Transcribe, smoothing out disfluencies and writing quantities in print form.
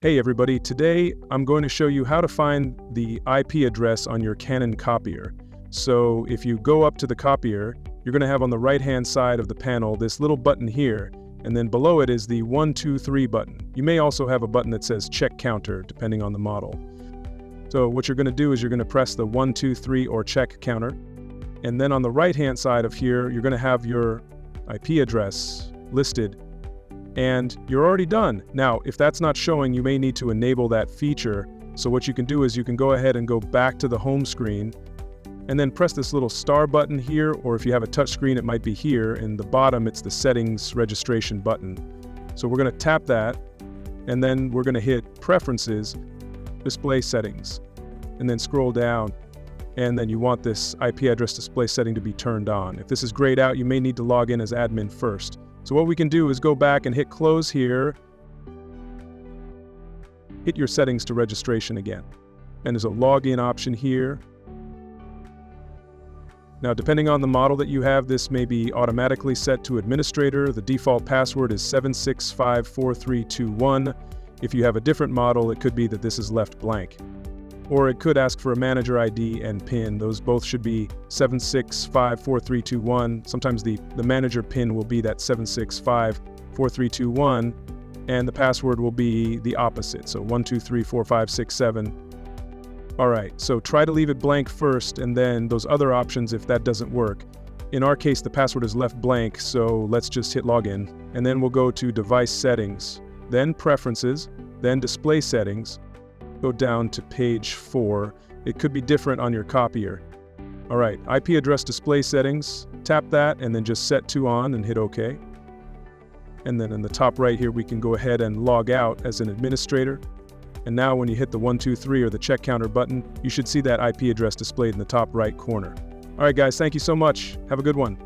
Hey everybody, today I'm going to show you how to find the IP address on your Canon Copier. So if you go up to the copier, you're going to have on the right hand side of the panel this little button here, and then below it is the 1, 2, 3 button. You may also have a button that says check counter depending on the model. So what you're going to do is you're going to press the 1, 2, 3 or check counter, and then on the right hand side of here you're going to have your IP address listed. And you're already done. Now, if that's not showing, you may need to enable that feature. So what you can do is you can go ahead and go back to the home screen and then press this little star button here, or if you have a touch screen, it might be here. In the bottom, it's the settings registration button. So we're going to tap that, and then we're going to hit preferences, display settings, and then scroll down. And then you want this IP address display setting to be turned on. If this is grayed out, you may need to log in as admin first. So what we can do is go back and hit close here, hit your settings to registration again. And there's a login option here. Now, depending on the model that you have, this may be automatically set to administrator. The default password is 7654321. If you have a different model, it could be that this is left blank. Or it could ask for a manager ID and PIN. Those both should be 7654321. Sometimes the manager PIN will be that 7654321, and the password will be the opposite. So 1234567. All right, so try to leave it blank first, and then those other options if that doesn't work. In our case, the password is left blank, so let's just hit login. And then we'll go to device settings, then preferences, then display settings. Go down to page 4. It could be different on your copier. All right, IP address display settings, tap that and then just set to on and hit OK. And then in the top right here, we can go ahead and log out as an administrator. And now when you hit the 1, 2, 3 or the check counter button, you should see that IP address displayed in the top right corner. All right, guys, thank you so much. Have a good one.